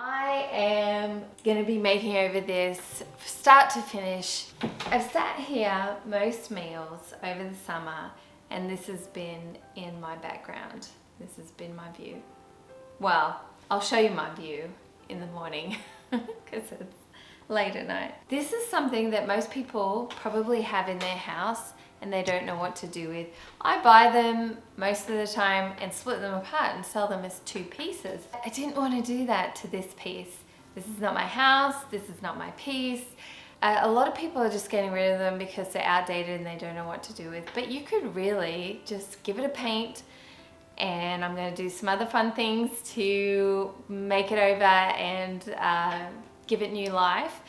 I am going to be making over this start to finish. I've sat here most meals over the summer and this has been in my background. This has been my view. Well, I'll show you my view in the morning because it's late at night. This is something that most people probably have in their house and they don't know what to do with. I buy them most of the time and split them apart and sell them as two pieces. I didn't want to do that to this piece. This is not my house, this is not my piece. A lot of people are just getting rid of them because they're outdated and they don't know what to do with. But you could really just give it a paint, and I'm going to do some other fun things to make it over and give it new life.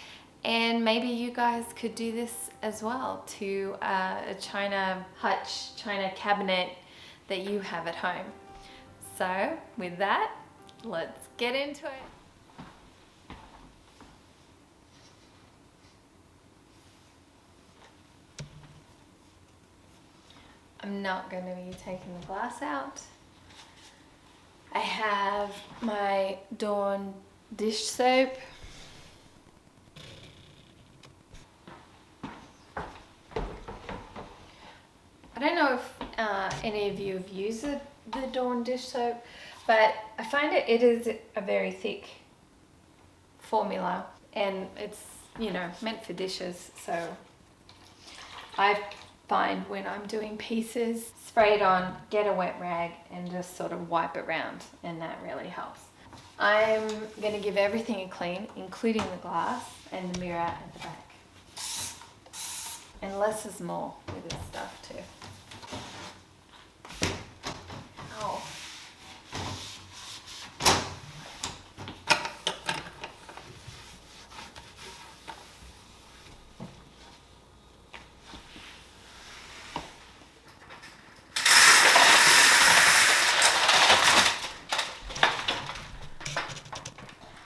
And maybe you guys could do this as well to a Hutch china cabinet that you have at home. So with that, let's get into it. I'm not going to be taking the glass out. I have my Dawn dish soap. I don't know if any of you have used the Dawn dish soap, but I find it is a very thick formula and it's, you know, meant for dishes. So I find when I'm doing pieces, spray it on, get a wet rag and just sort of wipe it around, and that really helps. I'm going to give everything a clean, including the glass and the mirror at the back. And less is more with this stuff too. Ow.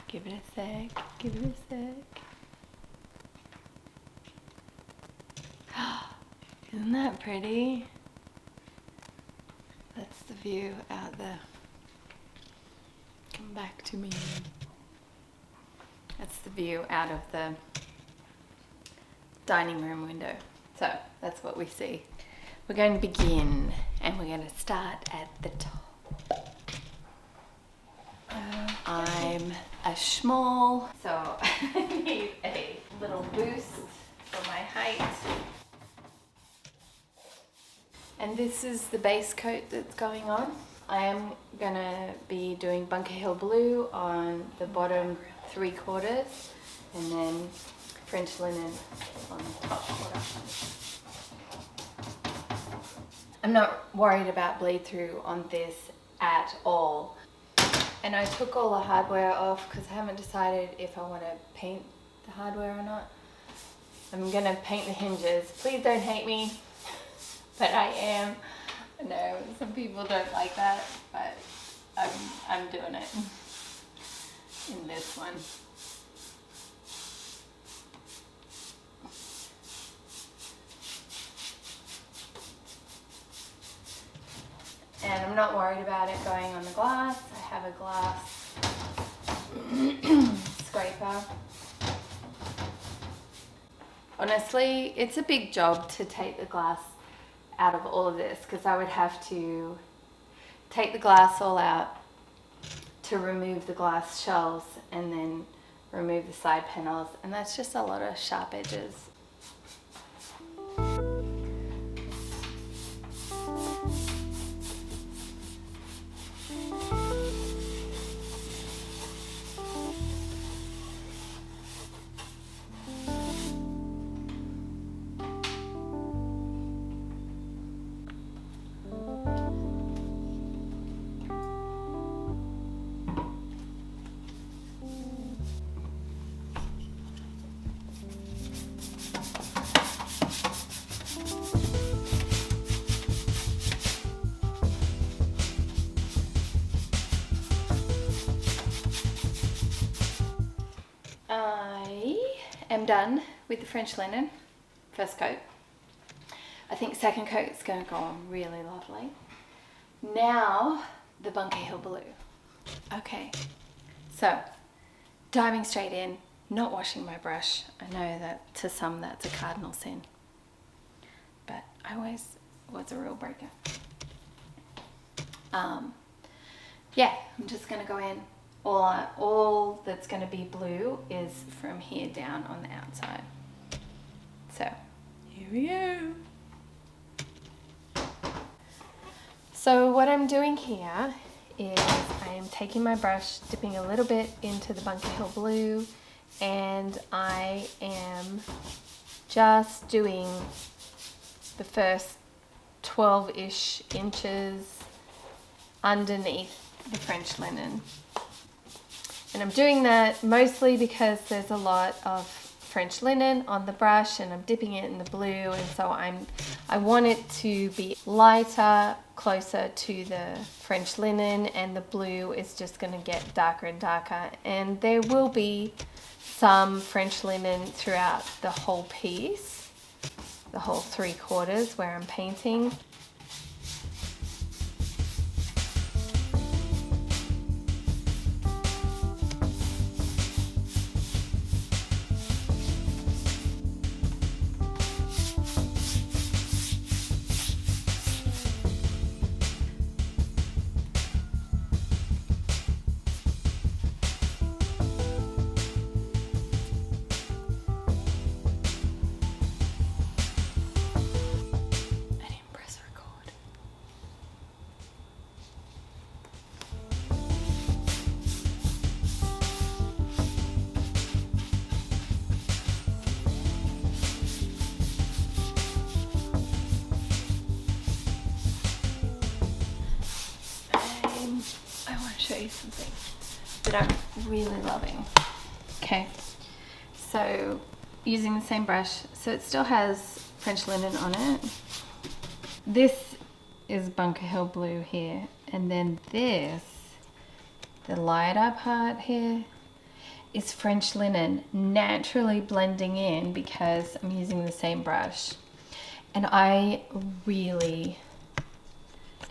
Give it a sec, give it a sec. Isn't that pretty? That's the view out there. Come back to me. That's the view out of the dining room window. So that's what we see. We're going to begin and we're going to start at the top. I'm a small, so I need a little boost for my height. And this is the base coat that's going on. I am gonna be doing Bunker Hill Blue on the bottom 3/4 and then French linen on the top quarter. I'm not worried about bleed through on this at all. And I took all the hardware off because I haven't decided if I want to paint the hardware or not. I'm gonna paint the hinges. Please don't hate me. But I am. No, some people don't like that, but I'm doing it in this one. And I'm not worried about it going on the glass. I have a glass scraper. Honestly, it's a big job to take the glass out of all of this because I would have to take the glass all out to remove the glass shells and then remove the side panels, and that's just a lot of sharp edges. am done with the French linen, first coat. I think second coat is going to go on really lovely. Now, the Bunker Hill Blue. Okay, so diving straight in, not washing my brush. I know that to some that's a cardinal sin, but I always was a rule breaker. Yeah, I'm just gonna go in. All that's gonna be blue is from here down on the outside. So here we go. So what I'm doing here is I am taking my brush, dipping a little bit into the Bunker Hill blue, and I am just doing the first 12-ish inches underneath the French linen. And I'm doing that mostly because there's a lot of French linen on the brush and I'm dipping it in the blue, and so I want it to be lighter, closer to the French linen, and the blue is just going to get darker and darker, and there will be some French linen throughout the whole piece, the whole 3/4 where I'm painting. Show you something that I'm really loving. Okay, so using the same brush, so it still has French linen on it. This is Bunker Hill blue here, and then this, the lighter part here, is French linen naturally blending in because I'm using the same brush, and I really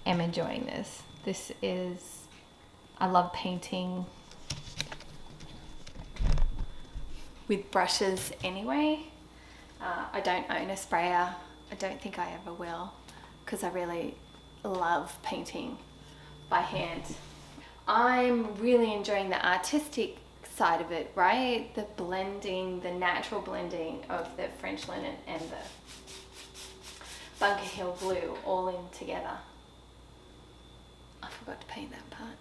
am enjoying this. This is, I love painting with brushes anyway. I don't own a sprayer. I don't think I ever will, because I really love painting by hand. I'm really enjoying the artistic side of it, right? The blending, the natural blending of the French linen and the Bunker Hill blue all in together. I forgot to paint that part.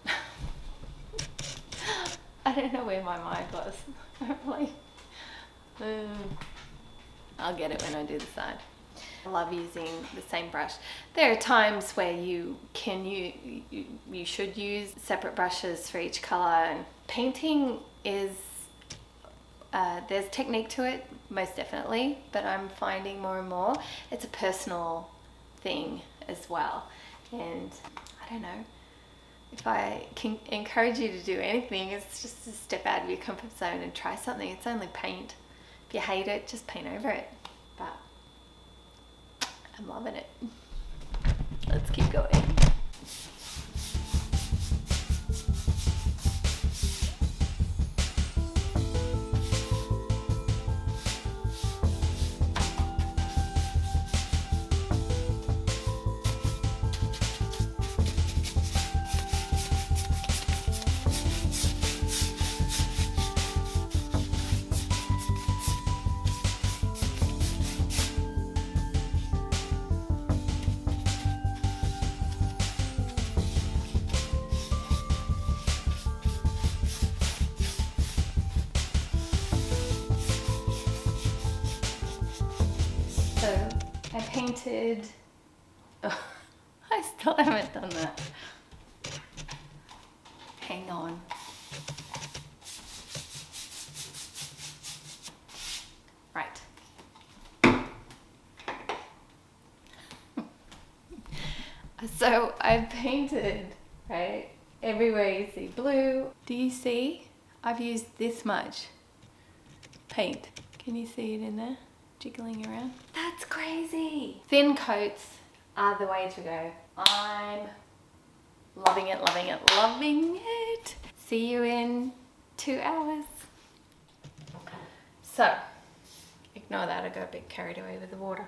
I don't know where my mind was. Like, I'll get it when I do the side. I love using the same brush. There are times where you should use separate brushes for each color, and painting is there's technique to it, most definitely, but I'm finding more and more it's a personal thing as well. And I don't know, if I can encourage you to do anything, it's just to step out of your comfort zone and try something. It's only paint. If you hate it, just paint over it. But I'm loving it. Let's keep going. So I painted, oh, I still haven't done that. Hang on. Right. So I painted, right? Everywhere you see blue. Do you see? I've used this much paint. Can you see it in there? Jiggling around. That's crazy. Thin coats are the way to go. I'm loving it, loving it, loving it. See you in 2 hours. So, ignore that, I got a bit carried away with the water.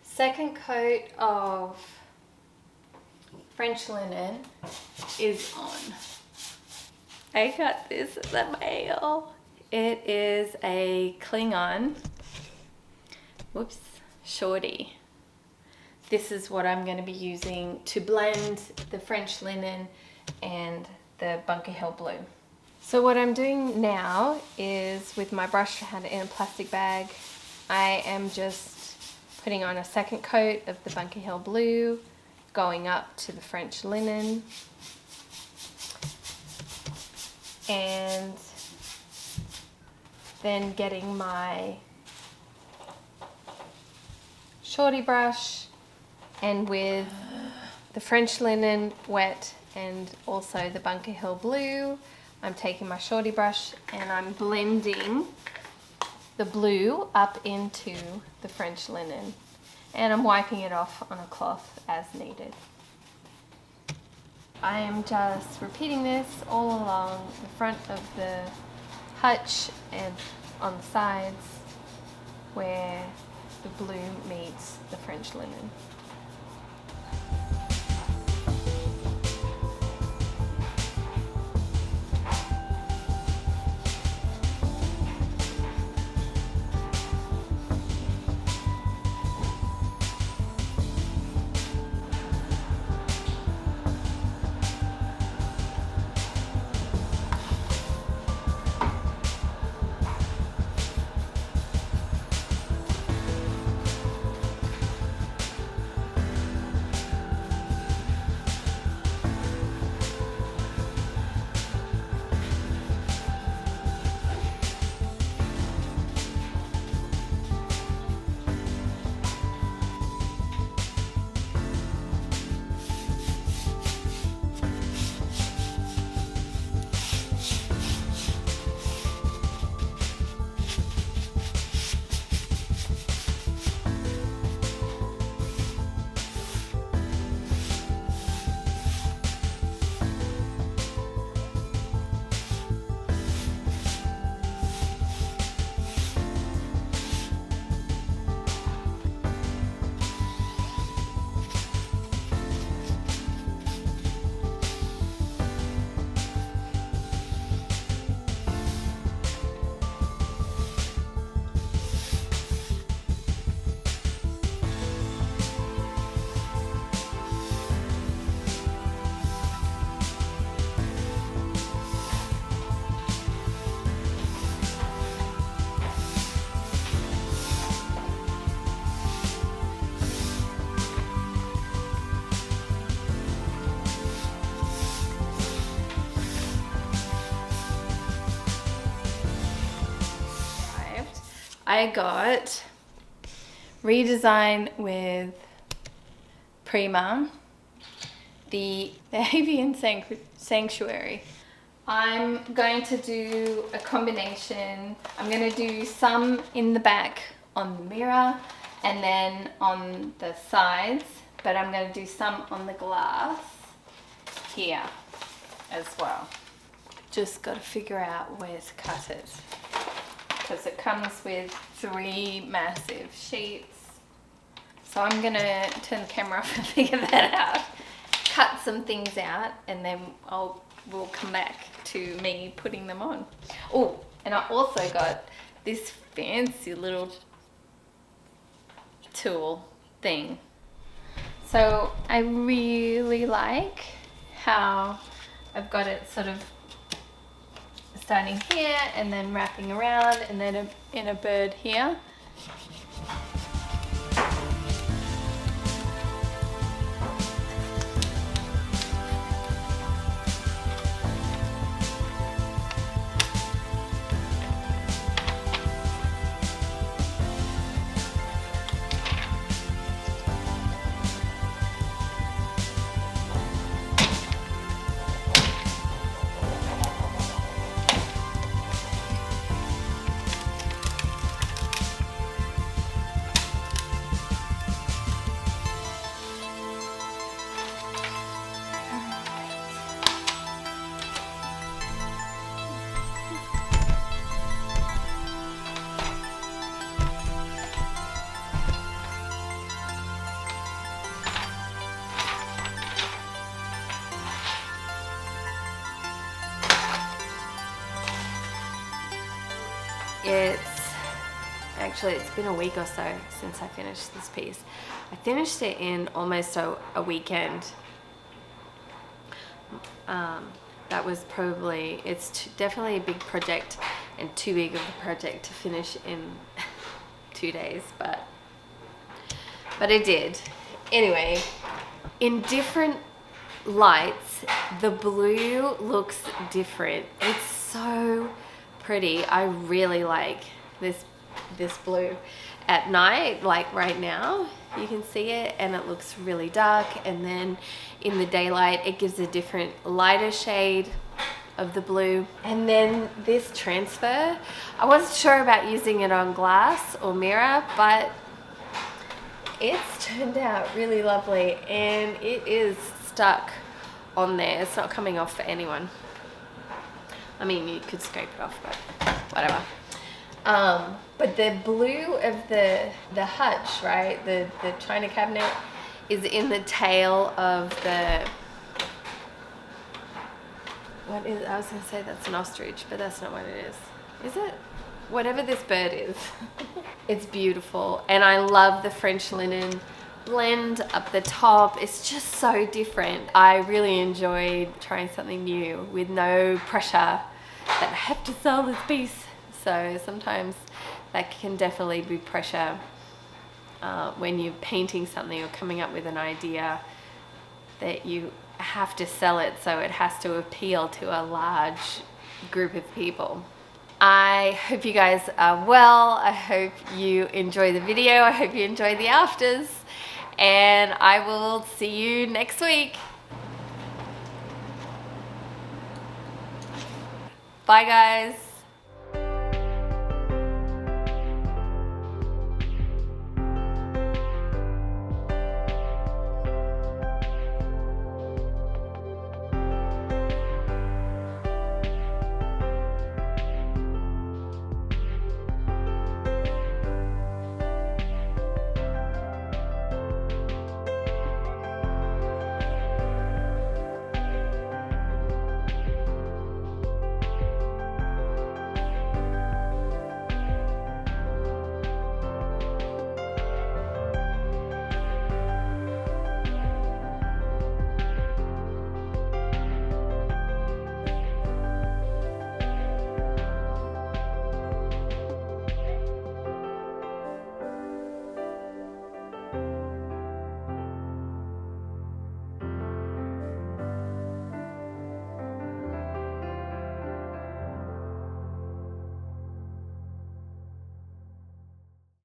Second coat of French linen is on. I got this in the mail. It is a Klingon, whoops, shorty. This is what I'm going to be using to blend the French linen and the Bunker Hill blue. So what I'm doing now is, with my brush I had it in a plastic bag, I am just putting on a second coat of the Bunker Hill blue, going up to the French linen, and then getting my shorty brush, and with the French linen wet and also the Bunker Hill blue, I'm taking my shorty brush and I'm blending the blue up into the French linen, and I'm wiping it off on a cloth as needed. I am just repeating this all along the front of the hutch and on the sides where the blue meets the French linen. I got Redesign with Prima, the Avian Sanctuary. I'm going to do a combination. I'm going to do some in the back on the mirror and then on the sides, but I'm going to do some on the glass here as well. Just got to figure out where to cut it, because it comes with 3 massive sheets. So I'm going to turn the camera off and figure that out, cut some things out, and then we'll come back to me putting them on. Oh, and I also got this fancy little tool thing. So I really like how I've got it sort of starting here and then wrapping around and then in a bird here. It's been a week or so since I finished this piece. I finished it in almost a weekend. That was probably, definitely a big project and too big of a project to finish in 2 days, but I did. Anyway, in different lights, the blue looks different. It's so pretty. I really like this blue. At night, like right now, you can see it and it looks really dark, and then in the daylight it gives a different lighter shade of the blue. And then this transfer, I wasn't sure about using it on glass or mirror, but it's turned out really lovely and it is stuck on there. It's not coming off for anyone. I mean, you could scrape it off, but whatever. But the blue of the Hutch, right, the china cabinet, is in the tail of the, what is, I was going to say that's an ostrich, but that's not what it is. Is it? Whatever this bird is. It's beautiful, and I love the French linen blend up the top. It's just so different. I really enjoyed trying something new with no pressure that I have to sell this piece. So sometimes that can definitely be pressure when you're painting something or coming up with an idea that you have to sell it, so it has to appeal to a large group of people. I hope you guys are well. I hope you enjoy the video. I hope you enjoy the afters, and I will see you next week. Bye guys.